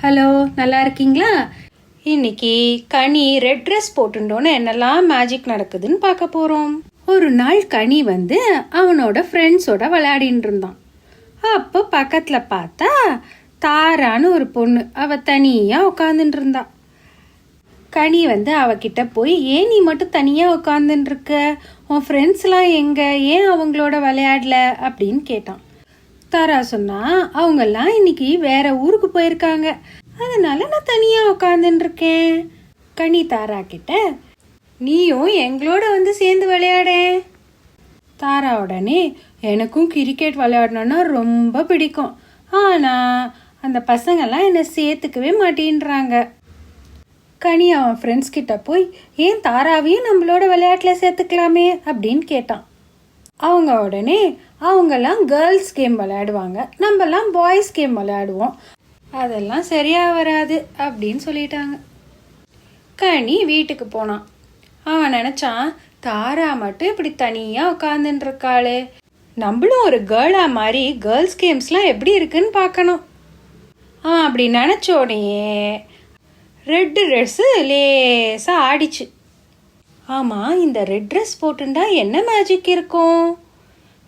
Hello, நல்லா இருக்கீங்களா? இன்னைக்கு கனி ரெட் ட்ரெஸ் போட்டுட்டோன்னு என்னெல்லாம் மேஜிக் நடக்குதுன்னு பார்க்க போகிறோம். ஒரு நாள் கனி அவனோட ஃப்ரெண்ட்ஸோட விளையாடின்னு இருந்தான். அப்போ பக்கத்தில் பார்த்தா தாரான்னு ஒரு பொண்ணு தனியாக உட்காந்துட்டு இருந்தா. கனி அவகிட்ட போய், ஏன் நீ மட்டும் தனியாக உட்காந்துட்டு இருக்க, உன் ஃப்ரெண்ட்ஸ்லாம் எங்க, ஏன் அவங்களோட விளையாடல அப்படின்னு கேட்டான். தாரா சொன்னா, அவங்கெல்லாம் இன்னைக்கு வேற ஊருக்கு போயிருக்காங்க, அதனால நான் தனியா உட்காந்துட்டு இருக்கேன். கனி தாரா கிட்ட, நீயும் எங்களோட சேர்ந்து விளையாட. தாரா உடனே, எனக்கும் கிரிக்கெட் விளையாடணும்னா ரொம்ப பிடிக்கும், ஆனா அந்த பசங்கெல்லாம் என்னை சேர்த்துக்கவே மாட்டேன்றாங்க. கனி அவன் ஃப்ரெண்ட்ஸ் கிட்ட போய், ஏன் தாராவையும் நம்மளோட விளையாட்டுல சேர்த்துக்கலாமே அப்படின்னு கேட்டான். அவங்க உடனே, அவங்கெல்லாம் கேர்ள்ஸ் கேம் விளையாடுவாங்க, நம்மலாம் பாய்ஸ் கேம் விளையாடுவோம், அதெல்லாம் சரியா வராது அப்படின்னு சொல்லிட்டாங்க. கனி வீட்டுக்கு போனான். அவன் நினைச்சான், தாரா மட்டும் இப்படி தனியா உட்காந்துட்டு இருக்காளே, நம்மளும் ஒரு கேர்ளா மாதிரி கேர்ள்ஸ் கேம்ஸ்லாம் எப்படி இருக்குன்னு பார்க்கணும். அப்படி நினைச்ச உடனே ரெட் ட்ரெஸ் லேசா ஆடிச்சு. ஆமா, இந்த ரெட் ட்ரெஸ் போட்டுண்டா என்ன மேஜிக் இருக்கும்,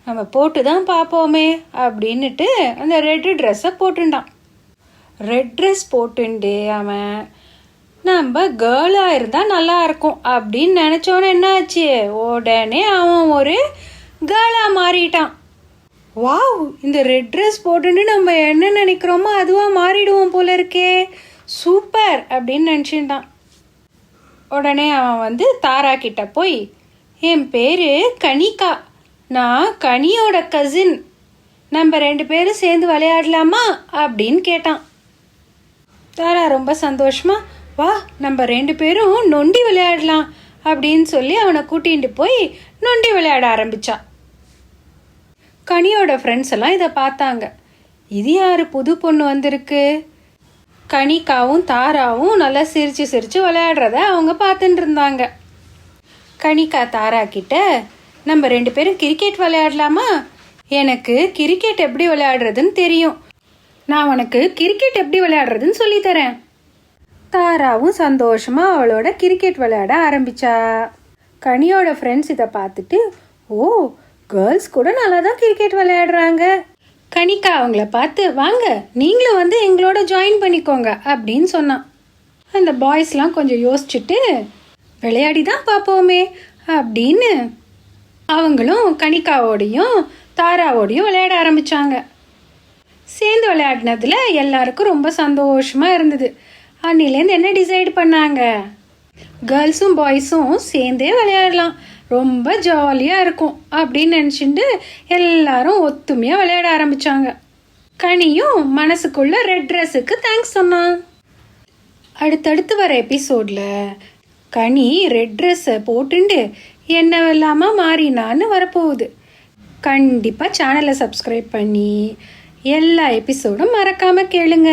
நம்ம போட்டு தான் பார்ப்போமே அப்படின்னுட்டு அந்த ரெட் ட்ரெஸ்ஸை போட்டுண்டான். ரெட் ட்ரெஸ் போட்டுண்டு அவன், நம்ம கேர்ளாக இருந்தால் நல்லா இருக்கும் அப்படின்னு நினச்சோன்னு என்னாச்சு, உடனே அவன் ஒரு கேர்ளாக மாறிட்டான். வாவ், இந்த ரெட் ட்ரெஸ் போட்டுட்டு நம்ம என்ன நினைக்கிறோமோ அதுவாக மாறிடுவோம் போல இருக்கே, சூப்பர் அப்படின்னு நினச்சிட்டான். உடனே அவன் தாரா கிட்ட போய், என் பேரு கனிகா, நான் கனியோட கசின், நம்ம 2 பேரும் சேர்ந்து விளையாடலாமா அப்படின்னு கேட்டான். தாரா ரொம்ப சந்தோஷமா, வா நம்ம 2 பேரும் நொண்டி விளையாடலாம் அப்படின்னு சொல்லி அவனை கூட்டிகிட்டு போய் நொண்டி விளையாட ஆரம்பிச்சா. கனியோட ஃப்ரெண்ட்ஸ் எல்லாம் இதை பார்த்தாங்க. இது யாரு புது பொண்ணு வந்திருக்கு, கனிகாவும் தாராவும் நல்லா சிரிச்சு சிரிச்சு விளையாடுறத அவங்க பார்த்துட்டு இருந்தாங்க. கனிகா தாரா கிட்ட, நம்ம 2 பேரும் கிரிக்கெட் விளையாடலாமா, எனக்கு கிரிக்கெட் எப்படி விளையாடுறதுன்னு தெரியும், நான் உனக்கு கிரிக்கெட் எப்படி விளையாடுறதுன்னு சொல்லித்தரேன். தாராவும் சந்தோஷமா அவளோட கிரிக்கெட் விளையாட ஆரம்பிச்சா. கனியோட ஃப்ரெண்ட்ஸ் இதை பார்த்துட்டு, ஓ, கேர்ள்ஸ் கூட நல்லா தான் கிரிக்கெட் விளையாடுறாங்க. கனிகா அவங்கள பார்த்து, வாங்க நீங்களும் எங்களோட ஜாயின் பண்ணிக்கோங்க அப்படின்னு சொன்னான். அந்த பாய்ஸ்லாம் கொஞ்சம் யோசிச்சுட்டு, விளையாடி தான் பார்ப்போமே அப்படின்னு அவங்களும் கனிகாவோடையும் தாராவோடையும் விளையாட ஆரம்பித்தாங்க. சேர்ந்து விளையாடினதுல எல்லாருக்கும் ரொம்ப சந்தோஷமாக இருந்தது. அன்னிலேருந்து என்ன டிசைட் பண்ணாங்க, கேர்ள்ஸும் பாய்ஸும் சேர்ந்தே விளையாடலாம், ரொம்ப ஜாலியாக இருக்கும் அப்படின்னு நினச்சிட்டு எல்லாரும் ஒத்துமையாக விளையாட ஆரம்பித்தாங்க. கனியும் மனசுக்குள்ள ரெட் ட்ரெஸ்ஸுக்கு தேங்க்ஸ் சொன்னான். அடுத்தடுத்து வர எபிசோடில் கனி ரெட் ட்ரெஸ்ஸை போட்டுண்டு என்னவெல்லாமா மாறினான்னு வரப்போகுது. கண்டிப்பாக சேனலை சப்ஸ்கிரைப் பண்ணி எல்லா எபிசோடும் மறக்காமல் கேளுங்க.